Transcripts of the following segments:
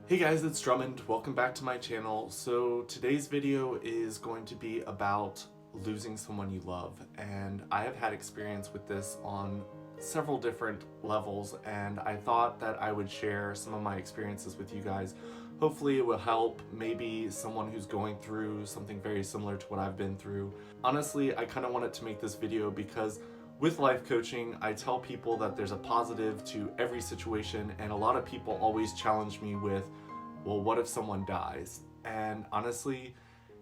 Hey guys, it's Drummond. Welcome back to my channel. So today's video is going to be about losing someone you love, and I have had experience with this on several different levels, and I thought that I would share some of my experiences with you guys. Hopefully it will help maybe someone who's going through something very similar to what I've been through. Honestly, I kind of wanted to make this video because with life coaching, I tell people that there's a positive to every situation, and a lot of people always challenge me with, well, what if someone dies? And honestly,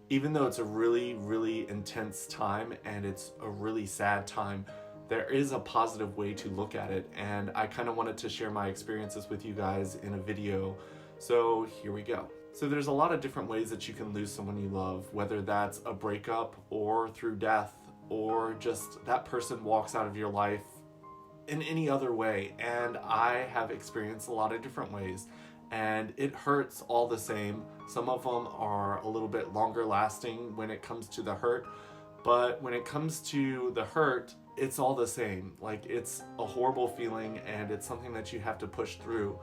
even though it's a really intense time and it's a really sad time, there is a positive way to look at it, and I kind of wanted to share my experiences with you guys in a video. So here we go. So there's a lot of different ways that you can lose someone you love, whether that's a breakup or through death, or just that person walks out of your life in any other way. And I have experienced a lot of different ways, and it hurts all the same. Some of them are a little bit longer lasting when it comes to the hurt, but when it comes to the hurt, it's all the same. Like, it's a horrible feeling, and it's something that you have to push through.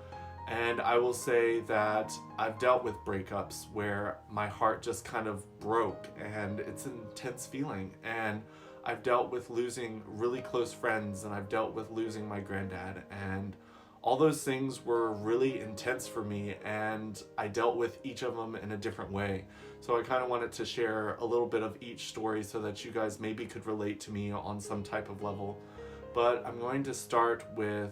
And I will say that I've dealt with breakups where my heart just kind of broke, and it's an intense feeling. And I've dealt with losing really close friends, and I've dealt with losing my granddad, and all those things were really intense for me, and I dealt with each of them in a different way. So I kind of wanted to share a little bit of each story so that you guys maybe could relate to me on some type of level. But I'm going to start with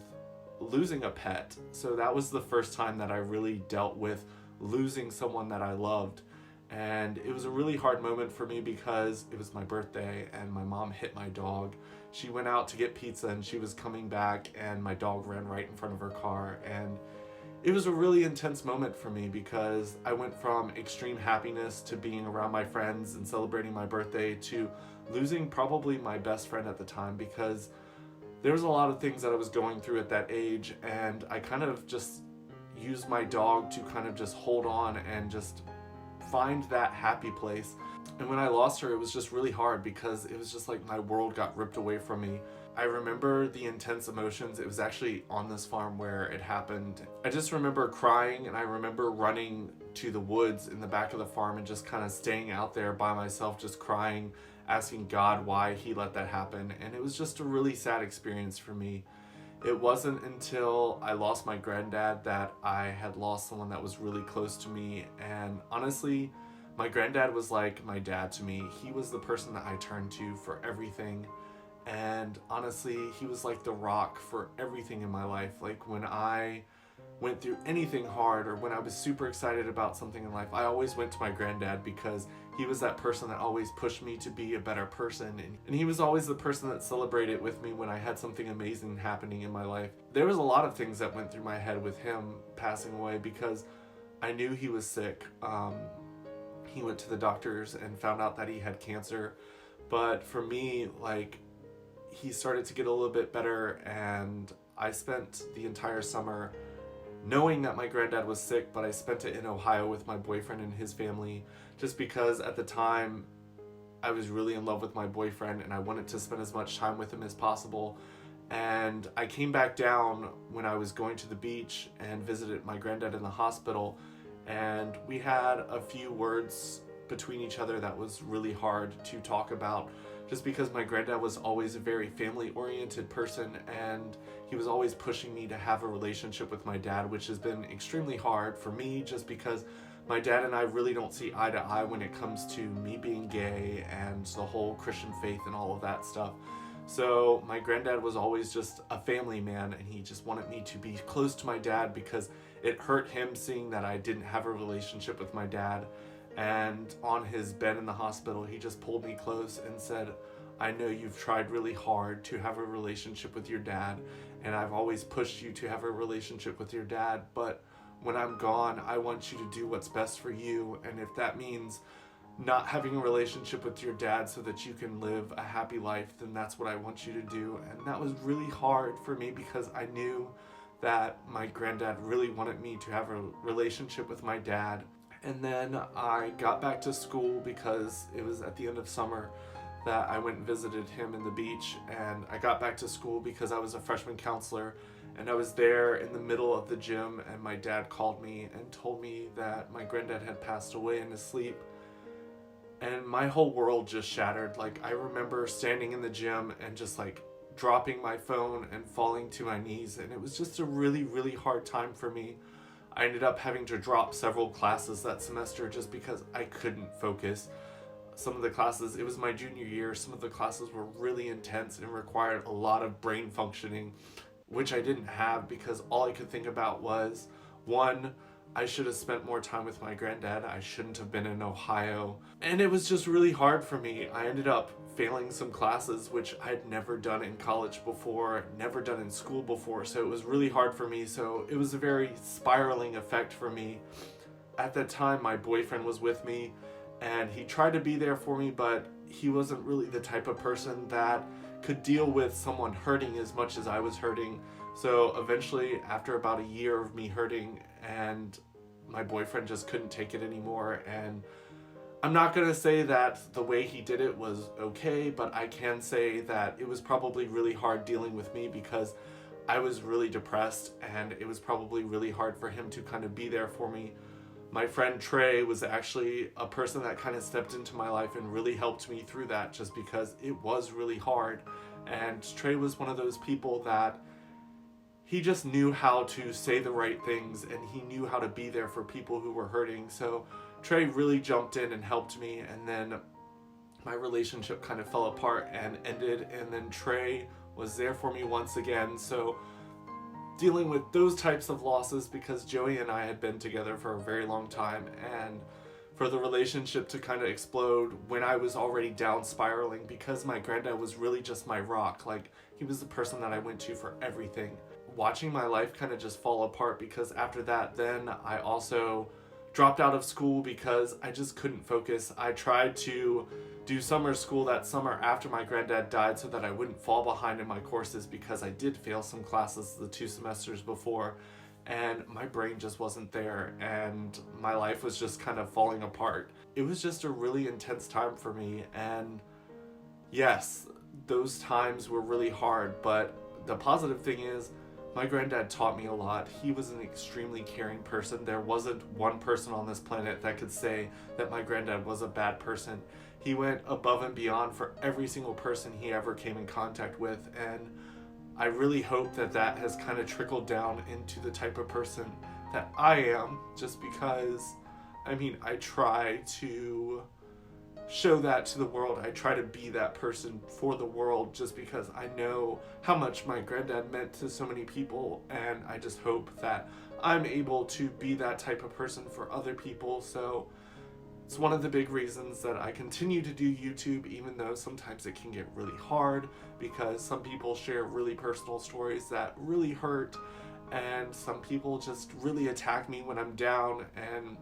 losing a pet. So that was the first time that I really dealt with losing someone that I loved. And it was a really hard moment for me because it was my birthday and my mom hit my dog. She went out to get pizza and she was coming back, and my dog ran right in front of her car. And it was a really intense moment for me because I went from extreme happiness to being around my friends and celebrating my birthday to losing probably my best friend at the time, because there was a lot of things that I was going through at that age, and I kind of just used my dog to kind of just hold on and just find that happy place. And when I lost her, it was just really hard because it was just like my world got ripped away from me. I remember the intense emotions. It was actually on this farm where it happened. I just remember crying, and I remember running to the woods in the back of the farm and just kind of staying out there by myself, just crying, asking God why he let that happen. And it was just a really sad experience for me. It wasn't until I lost my granddad that I had lost someone that was really close to me. And honestly, my granddad was like my dad to me. He was the person that I turned to for everything. And honestly, he was like the rock for everything in my life. Like, when I went through anything hard or when I was super excited about something in life, I always went to my granddad because he was that person that always pushed me to be a better person. And he was always the person that celebrated with me when I had something amazing happening in my life. There was a lot of things that went through my head with him passing away because I knew he was sick. He went to the doctors and found out that he had cancer. But for me, like, he started to get a little bit better, and I spent the entire summer knowing that my granddad was sick, but I spent it in Ohio with my boyfriend and his family, just because at the time I was really in love with my boyfriend and I wanted to spend as much time with him as possible. And I came back down when I was going to the beach and visited my granddad in the hospital, and we had a few words between each other that was really hard to talk about, just because my granddad was always a very family-oriented person, and he was always pushing me to have a relationship with my dad, which has been extremely hard for me just because my dad and I really don't see eye to eye when it comes to me being gay and the whole Christian faith and all of that stuff. So my granddad was always just a family man, and he just wanted me to be close to my dad because it hurt him seeing that I didn't have a relationship with my dad. And on his bed in the hospital, he just pulled me close and said, I know you've tried really hard to have a relationship with your dad, and I've always pushed you to have a relationship with your dad, but when I'm gone, I want you to do what's best for you. And if that means not having a relationship with your dad so that you can live a happy life, then that's what I want you to do. And that was really hard for me because I knew that my granddad really wanted me to have a relationship with my dad. And then I got back to school because it was at the end of summer that I went and visited him in the beach. And I got back to school because I was a freshman counselor, And I was there in the middle of the gym, and my dad called me and told me that my granddad had passed away in his sleep. And my whole world just shattered. Like, I remember standing in the gym and just like dropping my phone and falling to my knees, and it was just a really, really hard time for me. I ended up having to drop several classes that semester just because I couldn't focus. Some of the classes, it was my junior year, some of the classes were really intense and required a lot of brain functioning, which I didn't have because all I could think about was, one, I should have spent more time with my granddad. I shouldn't have been in Ohio. And it was just really hard for me. I ended up failing some classes, which I'd never done in college before, never done in school before. So it was really hard for me. So it was a very spiraling effect for me. At that time, my boyfriend was with me and he tried to be there for me, but he wasn't really the type of person that could deal with someone hurting as much as I was hurting. So eventually, after about a year of me hurting, and my boyfriend just couldn't take it anymore, and I'm not gonna say that the way he did it was okay, but I can say that it was probably really hard dealing with me because I was really depressed, and it was probably really hard for him to kind of be there for me. My friend Trey was actually a person that kind of stepped into my life and really helped me through that, just because it was really hard. And Trey was one of those people that he just knew how to say the right things, and he knew how to be there for people who were hurting. So Trey really jumped in and helped me, and then my relationship kind of fell apart and ended, and then Trey was there for me once again. So dealing with those types of losses, because Joey and I had been together for a very long time, and for the relationship to kind of explode when I was already down spiraling, because my granddad was really just my rock. Like, he was the person that I went to for everything. Watching my life kind of just fall apart, because after that, then I also dropped out of school because I just couldn't focus. I tried to do summer school that summer after my granddad died so that I wouldn't fall behind in my courses, because I did fail some classes the 2 semesters before, and my brain just wasn't there, and my life was just kind of falling apart. It was just a really intense time for me, and yes, those times were really hard, but the positive thing is, my granddad taught me a lot. He was an extremely caring person. There wasn't one person on this planet that could say that my granddad was a bad person. He went above and beyond for every single person he ever came in contact with, and I really hope that that has kind of trickled down into the type of person that I am, just because, I mean, I try to show that to the world. I try to be that person for the world, just because I know how much my granddad meant to so many people, and I just hope that I'm able to be that type of person for other people. So it's one of the big reasons that I continue to do YouTube, even though sometimes it can get really hard, because some people share really personal stories that really hurt, and some people just really attack me when I'm down, and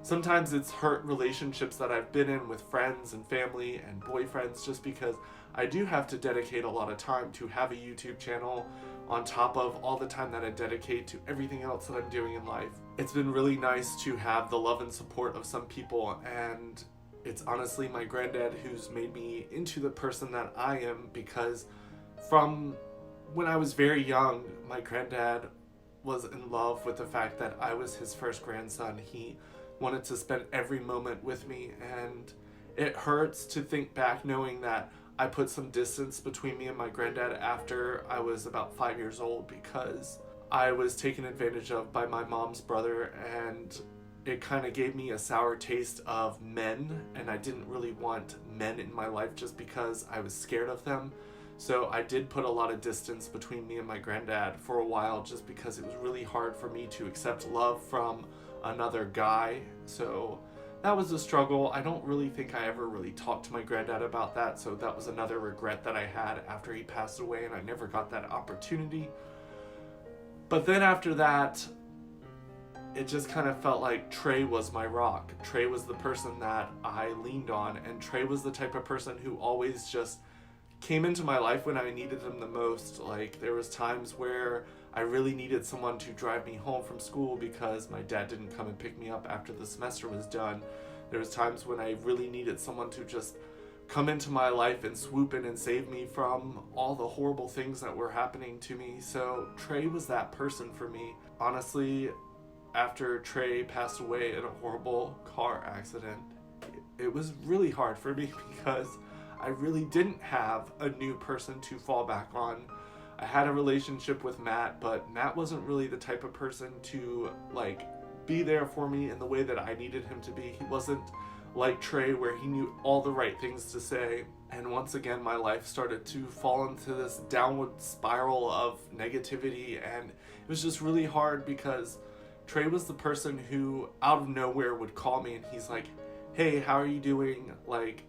sometimes it's hurt relationships that I've been in with friends and family and boyfriends, just because I do have to dedicate a lot of time to have a YouTube channel on top of all the time that I dedicate to everything else that I'm doing in life. It's been really nice to have the love and support of some people, and it's honestly my granddad who's made me into the person that I am, because from when I was very young, my granddad was in love with the fact that I was his first grandson. He wanted to spend every moment with me, and it hurts to think back knowing that I put some distance between me and my granddad after I was about 5 years old, because I was taken advantage of by my mom's brother, and it kind of gave me a sour taste of men, and I didn't really want men in my life just because I was scared of them. So I did put a lot of distance between me and my granddad for a while, just because it was really hard for me to accept love from another guy. So that was a struggle. I don't really think I ever really talked to my granddad about that, so that was another regret that I had after he passed away, and I never got that opportunity. But then after that, it just kind of felt like Trey was my rock. Trey was the person that I leaned on, and Trey was the type of person who always just came into my life when I needed him the most. Like, there was times where I really needed someone to drive me home from school because my dad didn't come and pick me up after the semester was done. There was times when I really needed someone to just come into my life and swoop in and save me from all the horrible things that were happening to me. So Trey was that person for me. Honestly, after Trey passed away in a horrible car accident, it was really hard for me because I really didn't have a new person to fall back on. I had a relationship with Matt, but Matt wasn't really the type of person to like be there for me in the way that I needed him to be. He wasn't like Trey where he knew all the right things to say. And once again, my life started to fall into this downward spiral of negativity, and it was just really hard because Trey was the person who out of nowhere would call me and he's like, hey, how are you doing? Like,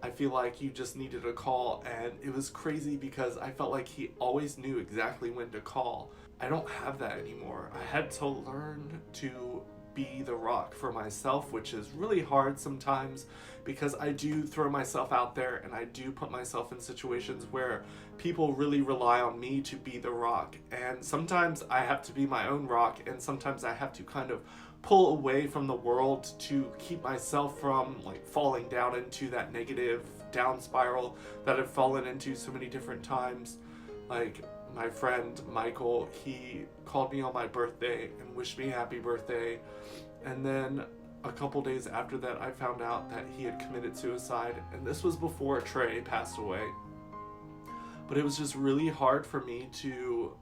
I feel like you just needed a call. And it was crazy because I felt like he always knew exactly when to call. I don't have that anymore. I had to learn to be the rock for myself, which is really hard sometimes because I do throw myself out there and I do put myself in situations where people really rely on me to be the rock. And sometimes I have to be my own rock, and sometimes I have to kind of pull away from the world to keep myself from like falling down into that negative down spiral that I've fallen into so many different times. Like my friend Michael, he called me on my birthday and wished me happy birthday, and then a couple days after that I found out that he had committed suicide, and this was before Trey passed away. But it was just really hard for me to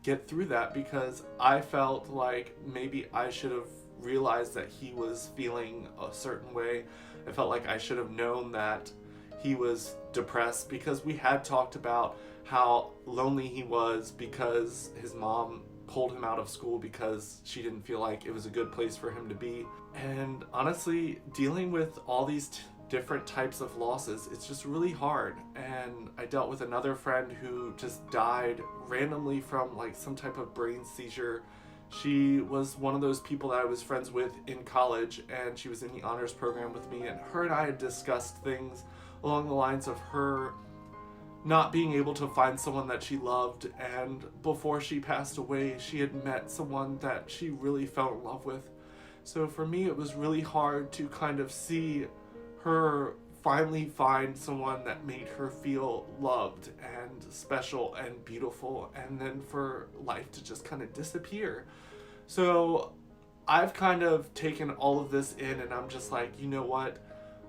get through that because I felt like maybe I should have realized that he was feeling a certain way. I felt like I should have known that he was depressed because we had talked about how lonely he was because his mom pulled him out of school because she didn't feel like it was a good place for him to be. And honestly, dealing with all these different types of losses, it's just really hard. And I dealt with another friend who just died randomly from like some type of brain seizure. She was one of those people that I was friends with in college, and she was in the honors program with me, and her and I had discussed things along the lines of her not being able to find someone that she loved, and before she passed away she had met someone that she really fell in love with. So for me it was really hard to kind of see her finally find someone that made her feel loved and special and beautiful, and then for life to just kind of disappear. So I've kind of taken all of this in, and I'm just like, you know what?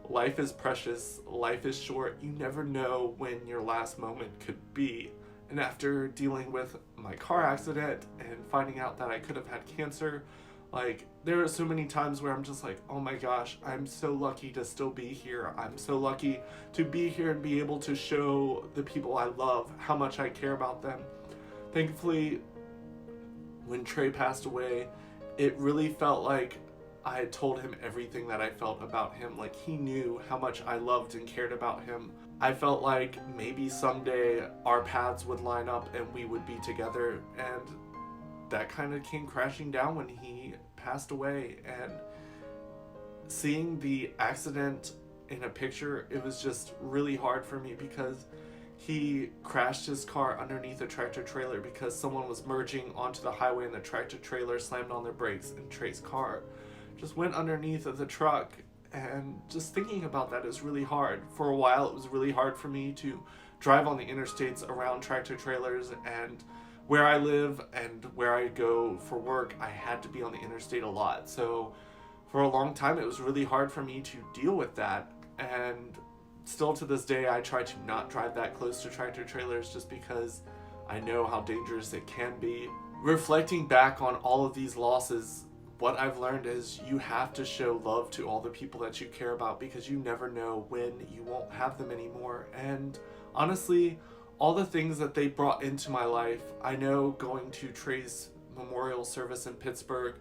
Life is precious, life is short, you never know when your last moment could be. And after dealing with my car accident and finding out that I could have had cancer, like, there are so many times where I'm just like, oh my gosh, I'm so lucky to still be here. I'm so lucky to be here and be able to show the people I love how much I care about them. Thankfully, when Trey passed away, it really felt like I had told him everything that I felt about him. Like, he knew how much I loved and cared about him. I felt like maybe someday our paths would line up and we would be together, and that kind of came crashing down when he passed away. And seeing the accident in a picture, it was just really hard for me because he crashed his car underneath a tractor trailer because someone was merging onto the highway and the tractor trailer slammed on their brakes, and Trey's car just went underneath of the truck. And just thinking about that is really hard. For a while it was really hard for me to drive on the interstates around tractor trailers, and where I live and where I go for work, I had to be on the interstate a lot. So for a long time, it was really hard for me to deal with that. And still to this day, I try to not drive that close to tractor trailers just because I know how dangerous it can be. Reflecting back on all of these losses, what I've learned is you have to show love to all the people that you care about because you never know when you won't have them anymore. And honestly, all the things that they brought into my life, I know going to Trey's memorial service in Pittsburgh,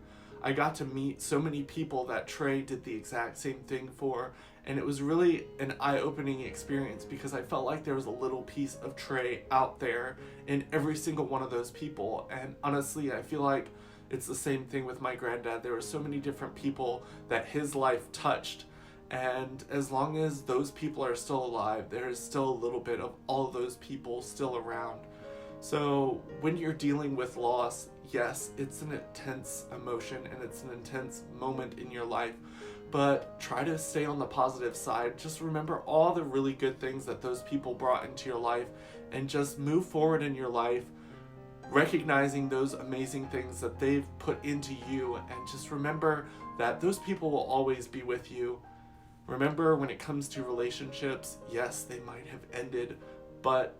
I got to meet so many people that Trey did the exact same thing for, and it was really an eye-opening experience because I felt like there was a little piece of Trey out there in every single one of those people. And honestly, I feel like it's the same thing with my granddad. There were so many different people that his life touched, and as long as those people are still alive, there is still a little bit of all of those people still around. So when you're dealing with loss, Yes, it's an intense emotion and it's an intense moment in your life, but try to stay on the positive side. Just remember all the really good things that those people brought into your life and just move forward in your life, recognizing those amazing things that they've put into you, and just remember that those people will always be with you. Remember, when it comes to relationships, yes, they might have ended, but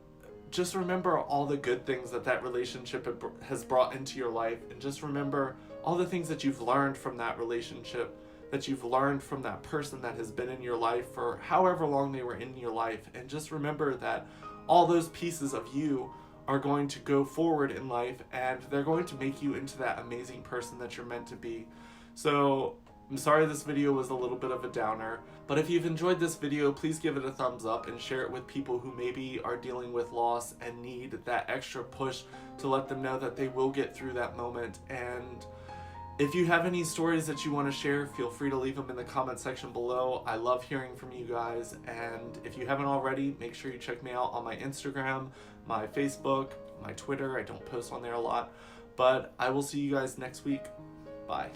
just remember all the good things that that relationship has brought into your life, and just remember all the things that you've learned from that relationship, that you've learned from that person that has been in your life for however long they were in your life, and just remember that all those pieces of you are going to go forward in life, and they're going to make you into that amazing person that you're meant to be. So I'm sorry this video was a little bit of a downer, but if you've enjoyed this video, please give it a thumbs up and share it with people who maybe are dealing with loss and need that extra push to let them know that they will get through that moment. And if you have any stories that you want to share, feel free to leave them in the comment section below. I love hearing from you guys, and if you haven't already, make sure you check me out on my Instagram, my Facebook, my Twitter. I don't post on there a lot, but I will see you guys next week. Bye.